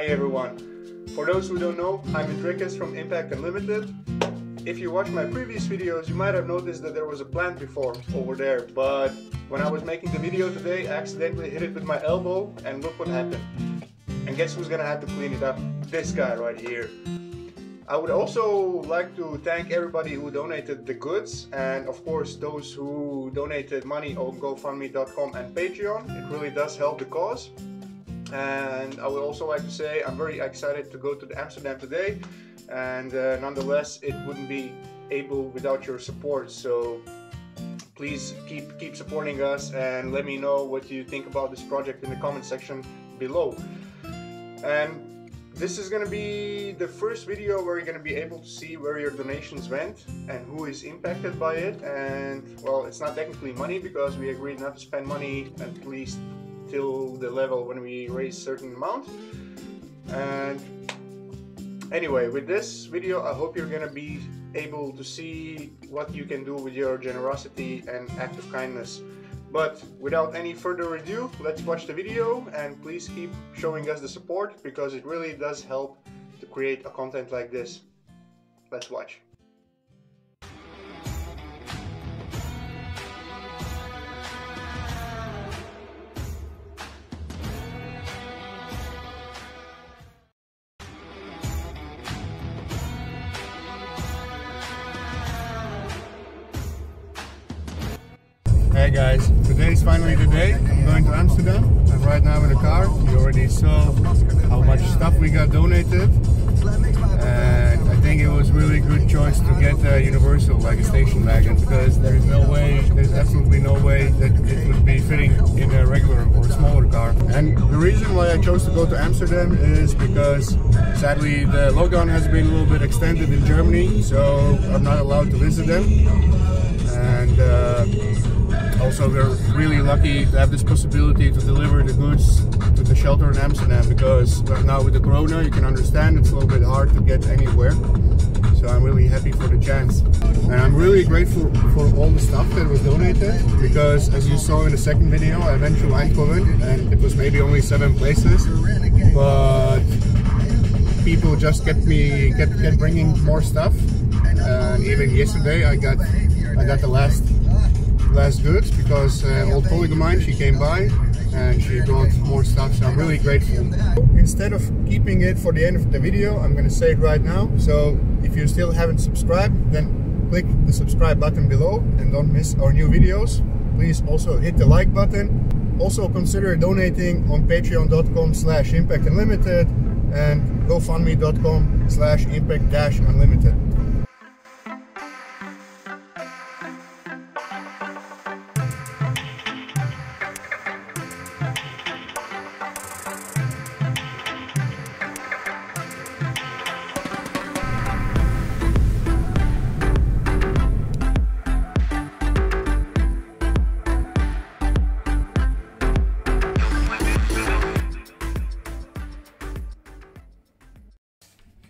everyone. For those who don't know, I'm Enriquez from Impact Unlimited. If you watched my previous videos, you might have noticed that there was a plant before over there, but when I was making the video today, I accidentally hit it with my elbow and look what happened. And guess who's gonna have to clean it up? This guy right here. I would also like to thank everybody who donated the goods, and of course those who donated money on GoFundMe.com and Patreon. It really does help the cause. And I would also like to say I'm very excited to go to Amsterdam today, and nonetheless it wouldn't be able without your support. So please keep supporting us and let me know what you think about this project in the comment section below. And this is going to be the first video where you're going to be able to see where your donations went and who is impacted by it. And well, it's not technically money because we agreed not to spend money at least till the level when we raise certain amount. And anyway, with this video I hope you're gonna be able to see what you can do with your generosity and act of kindness. But without any further ado, let's watch the video, and please keep showing us the support because it really does help to create a content like this. Let's watch. Hey guys, today is finally the day. I'm going to Amsterdam. I'm right now in the car. You already saw how much stuff we got donated, and I think it was really good choice to get a universal, like a station wagon, because there's absolutely no way that it would be fitting in a regular or smaller car. And the reason why I chose to go to Amsterdam is because sadly the lockdown has been a little bit extended in Germany, so I'm not allowed to visit them. And also, we're really lucky to have this possibility to deliver the goods to the shelter in Amsterdam, because right now with the corona, you can understand it's a little bit hard to get anywhere. So I'm really happy for the chance. And I'm really grateful for all the stuff that was donated, because as you saw in the second video, I went to Eindhoven and it was maybe only 7 places, but people just kept bringing more stuff. And even yesterday I got the last goods, because old colleague of mine, she came by and she brought more stuff, so I'm really grateful. Instead of keeping it for the end of the video, I'm gonna say it right now. So if you still haven't subscribed, then click the subscribe button below and don't miss our new videos. Please also hit the like button. Also consider donating on patreon.com/impactunlimited and gofundme.com/impact-unlimited.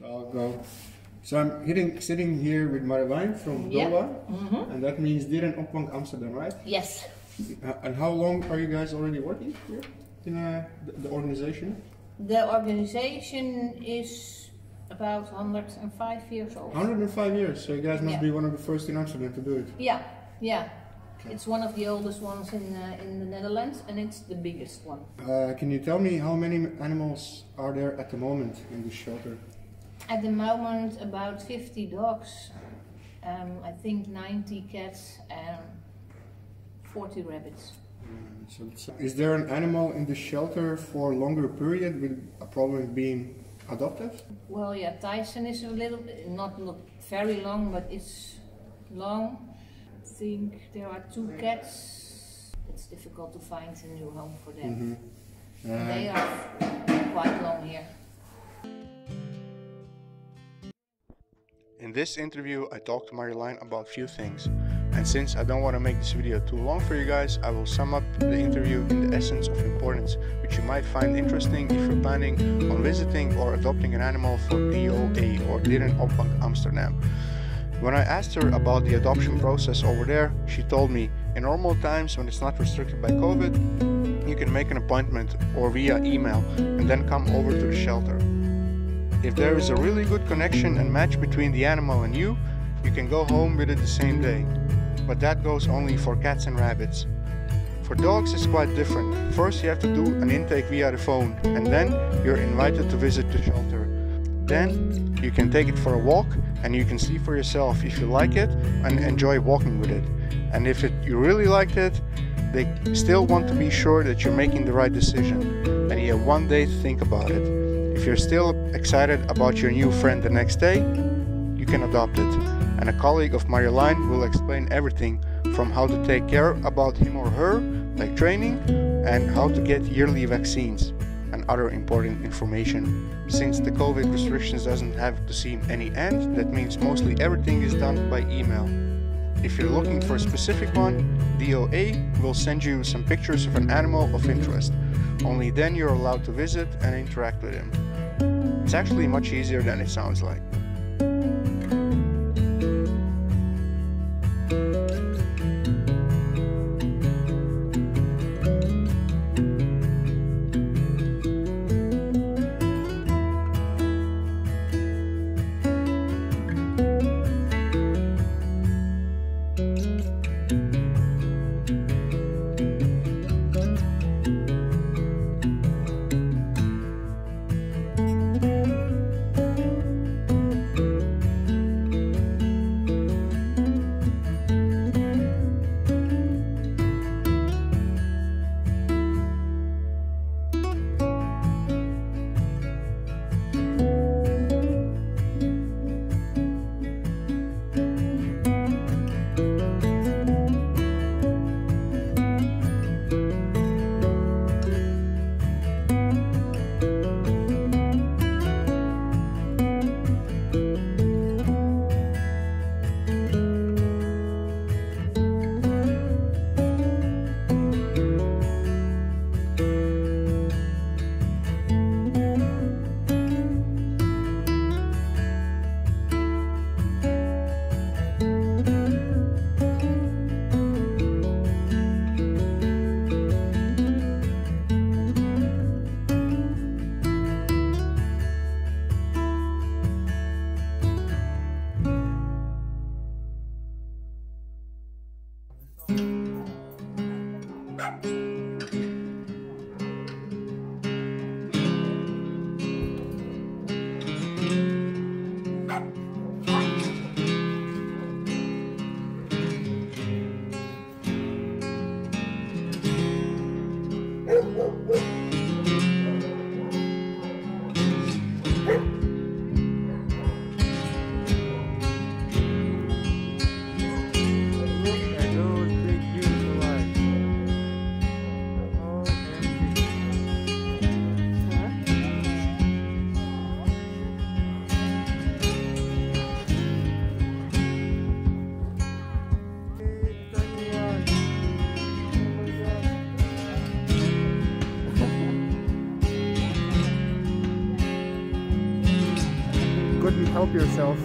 I'll go. So I'm sitting here with Marjolein from Doha, and that means Dieren Opvang Amsterdam, right? Yes. And how long are you guys already working here in the organization? The organization is about 105 years old. 105 years, so you guys must be one of the first in Amsterdam to do it. Yeah. Okay. It's one of the oldest ones in the Netherlands, and it's the biggest one. Can you tell me how many animals are there at the moment in this shelter? At the moment, about 50 dogs, I think 90 cats, and 40 rabbits. So is there an animal in the shelter for a longer period with a problem being adopted? Well, yeah, Tyson is a little bit, not very long, but it's long. I think there are 2 cats. It's difficult to find a new home for them. They are quite long here. In this interview I talked to Marjolein about a few things, and since I don't want to make this video too long for you guys, I will sum up the interview in the essence of importance, which you might find interesting if you're planning on visiting or adopting an animal for DOA or Dieren Opvang Amsterdam. When I asked her about the adoption process over there, she told me in normal times when it's not restricted by COVID, you can make an appointment or via email and then come over to the shelter. If there is a really good connection and match between the animal and you can go home with it the same day. But that goes only for cats and rabbits. For dogs it's quite different. First you have to do an intake via the phone and then you're invited to visit the shelter. Then you can take it for a walk and you can see for yourself if you like it and enjoy walking with it. And if you really liked it, they still want to be sure that you're making the right decision and you have one day to think about it. If you're still excited about your new friend the next day, you can adopt it. And a colleague of Marjolein will explain everything from how to take care about him or her, like training, and how to get yearly vaccines and other important information. Since the COVID restrictions doesn't have to seem any end, that means mostly everything is done by email. If you're looking for a specific one, DOA will send you some pictures of an animal of interest. Only then you're allowed to visit and interact with him. It's actually much easier than it sounds like. Couldn't help yourself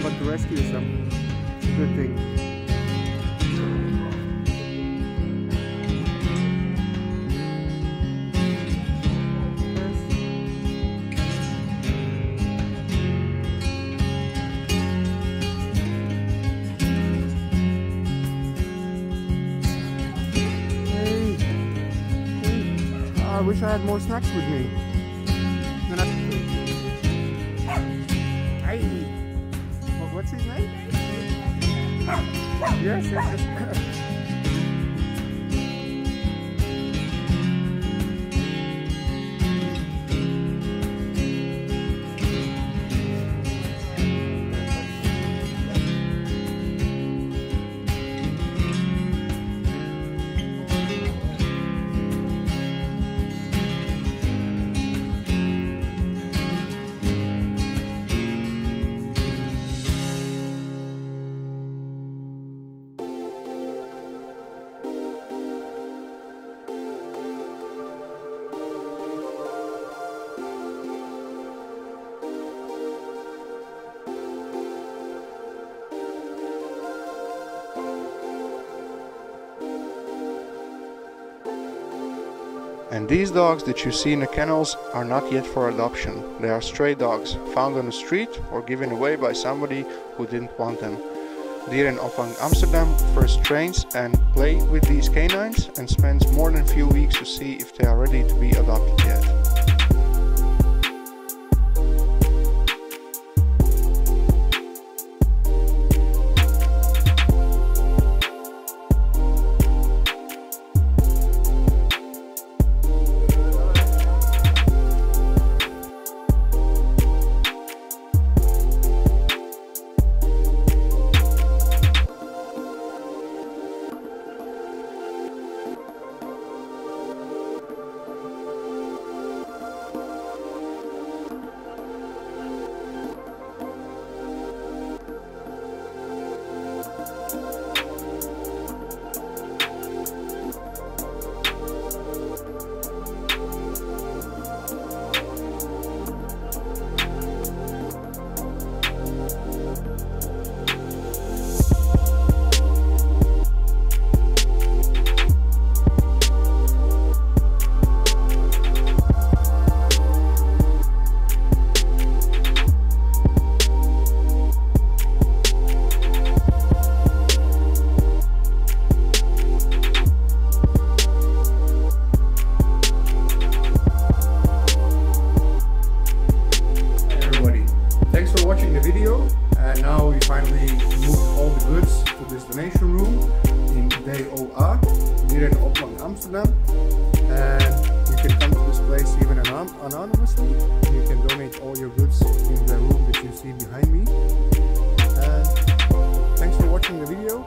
but to rescue some. It's a good thing. I wish I had more snacks with me. What's his name? Yes, yes. And these dogs that you see in the kennels are not yet for adoption. They are stray dogs, found on the street or given away by somebody who didn't want them. Dier in Opvang Amsterdam first trains and plays with these canines and spends more than a few weeks to see if they are ready to be adopted yet. And now we finally moved all the goods to this donation room in DOA, here in Opvang Amsterdam. And you can come to this place even anonymously. You can donate all your goods in the room that you see behind me. And thanks for watching the video.